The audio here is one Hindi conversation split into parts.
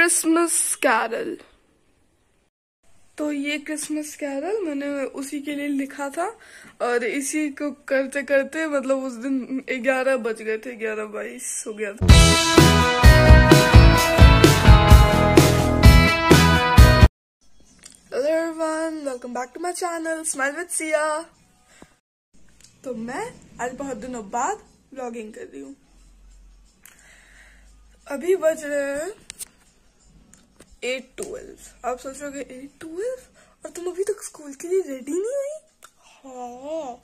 Christmas Carol. तो ये क्रिसमस कैरल मैंने उसी के लिए लिखा था और इसी को करते करते मतलब उस दिन 11 बज गए थे, 11:22 हो गया था। Hello everyone, welcome back to my channel smile with Siya. तो मैं आज बहुत दिनों बाद व्लॉगिंग कर रही हूँ। अभी बज रहे हैं 8:12। आप सोच रहे हो 8:12 और तुम अभी तक स्कूल के लिए रेडी नहीं हुई? हाँ,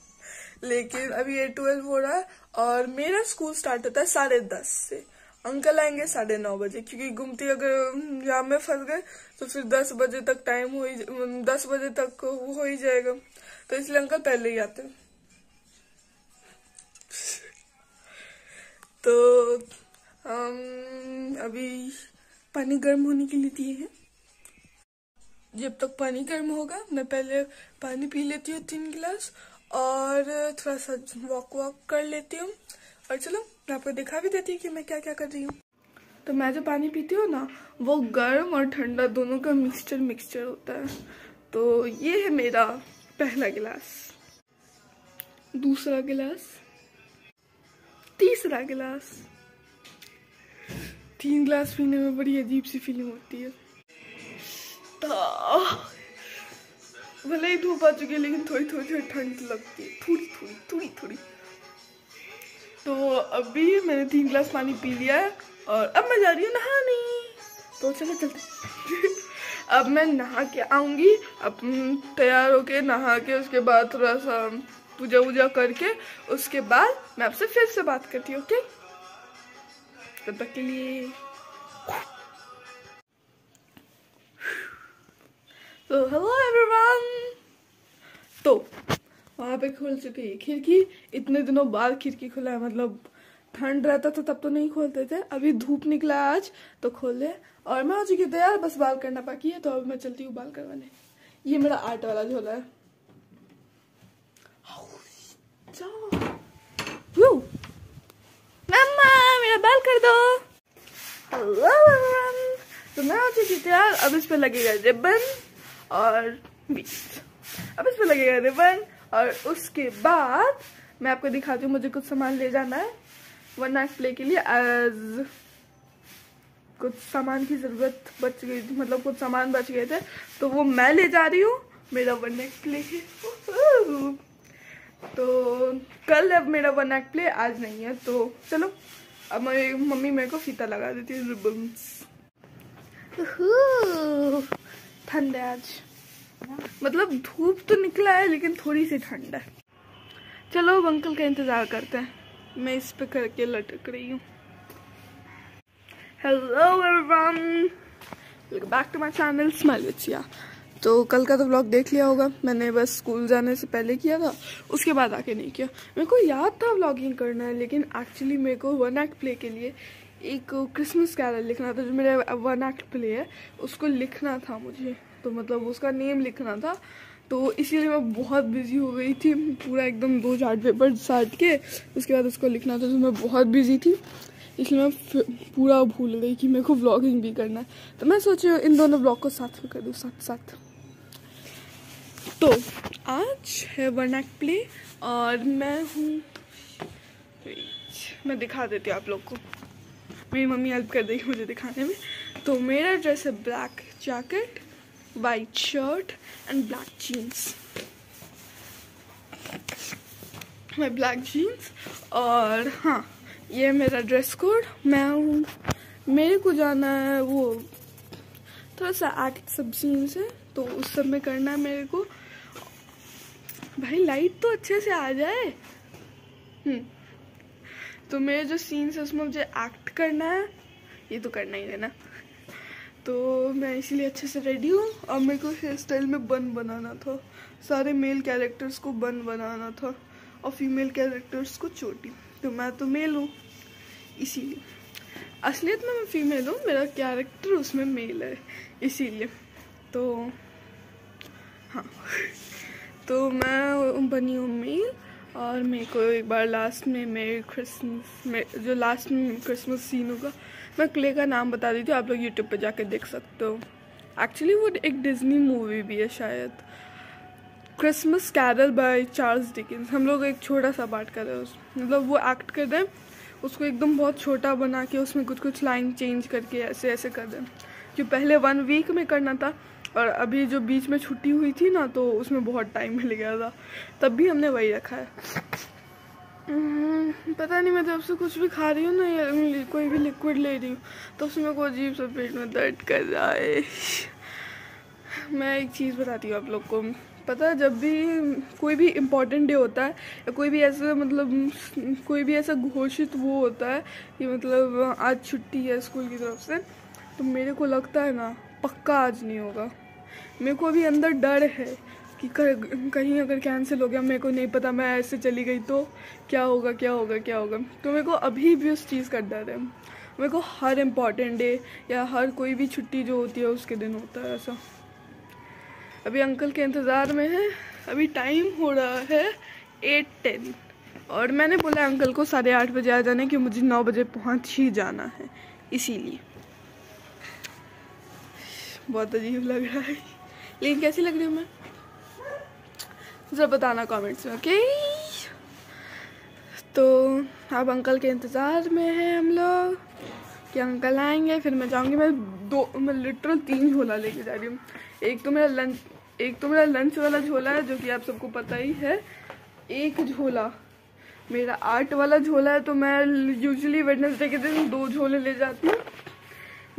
लेकिन अभी 8:12 हो रहा है और मेरा स्कूल स्टार्ट होता है 10:30 से। अंकल आएंगे 9:30 बजे, क्योंकि गुमती अगर जाम में फंस गए तो फिर 10 बजे तक 10 बजे तक हो ही जाएगा, तो इसलिए अंकल पहले ही आते हैं। तो अभी पानी गर्म होने के लिए दिए हैं। जब तक पानी गर्म होगा मैं पहले पानी पी लेती हूँ 3 गिलास और थोड़ा सा वॉक कर लेती हूँ। और चलो मैं आपको दिखा भी देती हूँ कि मैं क्या क्या कर रही हूँ। तो मैं जो पानी पीती हूँ ना, वो गर्म और ठंडा दोनों का मिक्सचर होता है। तो ये है मेरा पहला गिलास, दूसरा गिलास, तीसरा गिलास। 3 गिलास पीने में बड़ी अजीब सी फीलिंग होती है। भले ही धूप आ चुकी है लेकिन थोड़ी ठंड लगती है, थोड़ी। तो अभी मैंने 3 गिलास पानी पी लिया है और अब मैं जा रही हूँ नहाने। तो चलो चलते। अब मैं नहा के आऊंगी, अब तैयार होके नहा के उसके बाद थोड़ा सा पूजा वूजा करके उसके बाद मैं आपसे फिर से बात करती हूँ। ओके, तब तक के लिए तो हेलो एवरीवन। तो वहां पे खुल चुकी है खिड़की। इतने दिनों बाद खिड़की खुला है, मतलब ठंड रहता था तब तो नहीं खोलते थे, अभी धूप निकला आज तो खोले। और मैं हो चुकी तैयार, बस बाल करना बाकी है। तो अब मैं चलती हूँ बाल करवाने। ये मेरा आर्ट वाला झोला है। मम्मा मेरा बाल कर दो। Hello everyone. तो मैं हो चुकी तैयार। अब इस पे लगेगा रिबन और अब इस पे लगेगा रिबन और उसके बाद मैं आपको दिखाती हूँ। मुझे कुछ सामान ले जाना है वन नाइट प्ले के लिए। आज कुछ सामान की जरूरत बच गई थी, मतलब कुछ सामान बच गए थे, तो वो मैं ले जा रही हूँ मेरा वन नाइट प्ले के। तो कल अब मेरा वन नाइट प्ले, आज नहीं है। तो चलो अब मेरी मम्मी मेरे को फीता लगा देती है, रिबन्स। ठंड है आज, मतलब धूप तो निकला है लेकिन थोड़ी सी ठंड है। चलो अब अंकल का इंतजार करते हैं। मैं इस पे करके लटक रही हूँ। Hello everyone, welcome back to my channel smile with Siya. तो कल का तो व्लॉग देख लिया होगा, मैंने बस स्कूल जाने से पहले किया था, उसके बाद आके नहीं किया। मेरे को याद था व्लॉगिंग करना है, लेकिन एक्चुअली मेरे को वन एक्ट प्ले के लिए एक क्रिसमस कैरल लिखना था। जो मेरा वन एक्ट प्ले है उसको लिखना था मुझे, तो मतलब उसका नेम लिखना था। तो इसीलिए मैं बहुत बिजी हो गई थी, पूरा एकदम 2 चार्ट पेपर साट के उसके बाद उसको लिखना था। तो मैं बहुत बिजी थी, इसलिए मैं पूरा भूल गई कि मेरे को व्लॉगिंग भी करना है। तो मैं सोची इन दोनों व्लॉग को साथ में कर दूँ, साथ। तो आज है वन एक्ट प्ले और मैं दिखा देती हूँ आप लोग को। मेरी मम्मी हेल्प कर देगी मुझे दिखाने में। तो मेरा ड्रेस है black jacket, white shirt and black jeans. मैं ब्लैक जीन्स और हाँ, ये मेरा ड्रेस कोड। मेरे को जाना है वो थोड़ा सा एक्ट सब सीन्स है, तो उस सब में करना है मेरे को। भाई लाइट तो अच्छे से आ जाए। तो मेरे जो सीन्स है उसमें मुझे एक्ट करना है, ये तो करना ही है ना। तो मैं इसीलिए अच्छे से रेडी हूँ। और मेरे को हेयर स्टाइल में बन बनाना था, सारे मेल कैरेक्टर्स को बन बनाना था और फीमेल कैरेक्टर्स को चोटी। तो मैं तो मेल हूँ, इसीलिए असलियत में मैं फीमेल हूँ, मेरा कैरेक्टर उसमें मेल है इसीलिए। तो हाँ, तो मैं बनी हूँ मेल। और मेरे को एक बार लास्ट में मेरी क्रिसमस में जो लास्ट में क्रिसमस सीन होगा मैं क्ले का नाम बता दी थी, आप लोग यूट्यूब पे जाके देख सकते हो। एक्चुअली वो एक डिज्नी मूवी भी है शायद, Christmas Carol by Charles Dickens. हम लोग एक छोटा सा पार्ट कर रहे हैं मतलब वो एक्ट कर दें, उसको एकदम बहुत छोटा बना के उसमें कुछ कुछ लाइन चेंज करके ऐसे ऐसे कर दें। जो पहले 1 वीक में करना था और अभी जो बीच में छुट्टी हुई थी ना, तो उसमें बहुत टाइम मिल गया था, तब भी हमने वही रखा है। पता नहीं, मैं जब से कुछ भी खा रही हूँ ना या कोई भी लिक्विड ले रही हूँ तो उसमें को अजीब सा पेट में दर्द कर रहा है। मैं एक चीज़ बताती हूँ आप लोग को, पता है जब भी कोई भी इम्पोर्टेंट डे होता है या कोई भी ऐसा मतलब कोई भी ऐसा घोषित वो होता है कि मतलब आज छुट्टी है स्कूल की तरफ से, तो मेरे को लगता है ना पक्का आज नहीं होगा। मेरे को अभी अंदर डर है कि कहीं अगर कैंसिल हो गया, मेरे को नहीं पता, मैं ऐसे चली गई तो क्या होगा क्या होगा क्या होगा। तो मेरे को अभी भी उस चीज़ का डर है। मेरे को हर इम्पॉर्टेंट डे या हर कोई भी छुट्टी जो होती है उसके दिन होता है ऐसा। अभी अंकल के इंतज़ार में है, अभी टाइम हो रहा है 8:10 और मैंने बोला अंकल को 8:30 बजे आ जाने कि मुझे 9 बजे पहुँच ही जाना है, इसीलिए। बहुत अजीब लग रहा है, लेकिन कैसी लग रही हूँ मैं ज़रा बताना कमेंट्स में, ओके। तो अब अंकल के इंतज़ार में है हम लोग कि अंकल आएंगे, फिर मैं जाऊँगी। मैं लिटरल 3 झोला लेके जा रही हूँ। एक तो मेरा लंच वाला झोला है जो कि आप सबको पता ही है। एक झोला मेरा आर्ट वाला झोला है, तो मैं यूजुअली वेडनेसडे के दिन 2 झोले ले जाती हूँ।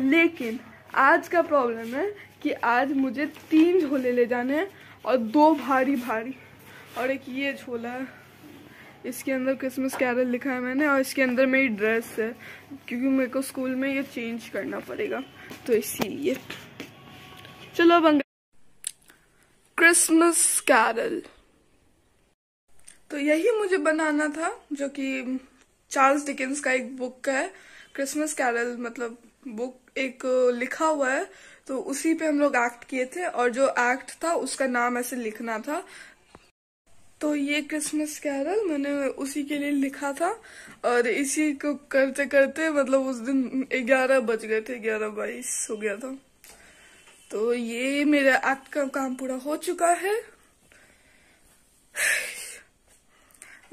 लेकिन आज का प्रॉब्लम है कि आज मुझे 3 झोले ले जाने हैं और 2 भारी भारी, और एक ये झोला है, इसके अंदर क्रिसमस कैरल लिखा है मैंने, और इसके अंदर मेरी ड्रेस है क्योंकि मेरे को स्कूल में ये चेंज करना पड़ेगा, तो इसीलिए। चलो अब क्रिसमस कैरल तो यही मुझे बनाना था, जो कि चार्ल्स डिकेंस का एक बुक है, क्रिसमस कैरल मतलब बुक एक लिखा हुआ है, तो उसी पे हम लोग एक्ट किए थे, और जो एक्ट था उसका नाम ऐसे लिखना था। तो ये क्रिसमस कैरल मैंने उसी के लिए लिखा था, और इसी को करते करते मतलब उस दिन 11 बज गए थे, 11:22 हो गया था। तो ये मेरा एक्ट का काम पूरा हो चुका है।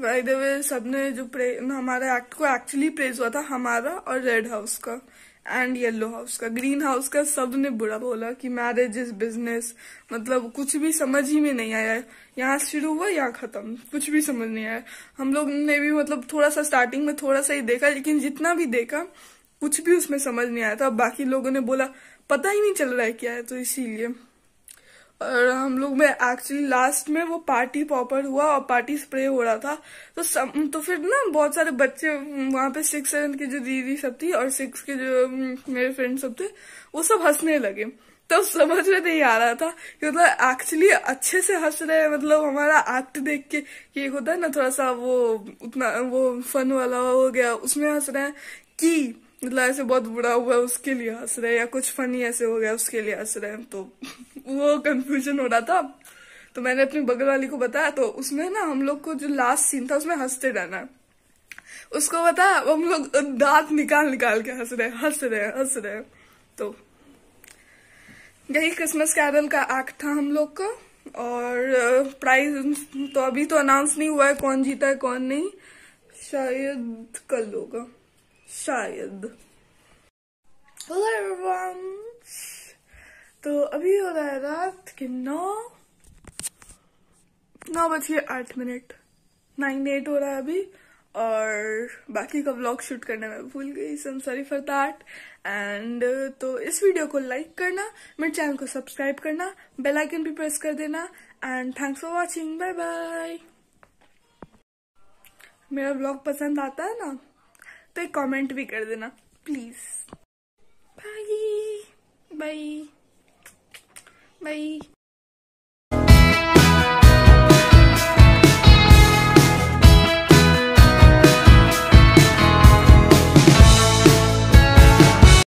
बाय द वे, सबने जो हमारे एक्ट को एक्चुअली प्रेज हुआ था हमारा और रेड हाउस का एंड येलो हाउस का। ग्रीन हाउस का सबने बुरा बोला कि मैरिज इज बिजनेस, मतलब कुछ भी समझ ही में नहीं आया। यहाँ शुरू हुआ यहाँ खत्म, कुछ भी समझ नहीं आया। हम लोग ने भी मतलब थोड़ा सा स्टार्टिंग में थोड़ा सा ही देखा, लेकिन जितना भी देखा कुछ भी उसमें समझ नहीं आया था। बाकी लोगों ने बोला पता ही नहीं चल रहा है क्या है, तो इसीलिए। और हम लोग में एक्चुअली लास्ट में वो पार्टी पॉपर हुआ और पार्टी स्प्रे हो रहा था, तो फिर ना बहुत सारे बच्चे वहां पे 6-7 की जो दीदी सब थी और 6 के जो मेरे फ्रेंड सब थे, वो सब हंसने लगे। तो समझ में नहीं आ रहा था कि मतलब एक्चुअली अच्छे से हंस रहे हैं, मतलब हमारा एक्ट देख के कि एक होता है ना थोड़ा सा वो उतना वो फन वाला हो गया, उसमें हंस रहे हैं कि मतलब ऐसे बहुत बुरा हुआ उसके लिए हंस रहे हैं, या कुछ फनी ऐसे हो गया उसके लिए हंस रहे हैं। तो वो कंफ्यूजन हो रहा था। तो मैंने अपनी बगल वाली को बताया, तो उसमें ना हम लोग को जो लास्ट सीन था उसमें हंसते रहना है, उसको बताया, हम लोग दांत निकाल के हंस रहे। तो यही क्रिसमस कैरल का एक्ट था हम लोग का। और प्राइज तो अभी तो अनाउंस नहीं हुआ है कौन जीता है कौन नहीं, शायद कल होगा शायद। तो अभी हो रहा है रात के 9:08, 9:08 हो रहा है अभी, और बाकी का व्लॉग शूट करने में भूल गई, so I am sorry for that. And तो इस वीडियो को लाइक करना, मेरे चैनल को सब्सक्राइब करना, बेल आइकन भी प्रेस कर देना, and thanks for watching, bye bye. मेरा व्लॉग पसंद आता है ना तो एक कमेंट भी कर देना प्लीज। Bye bye bye.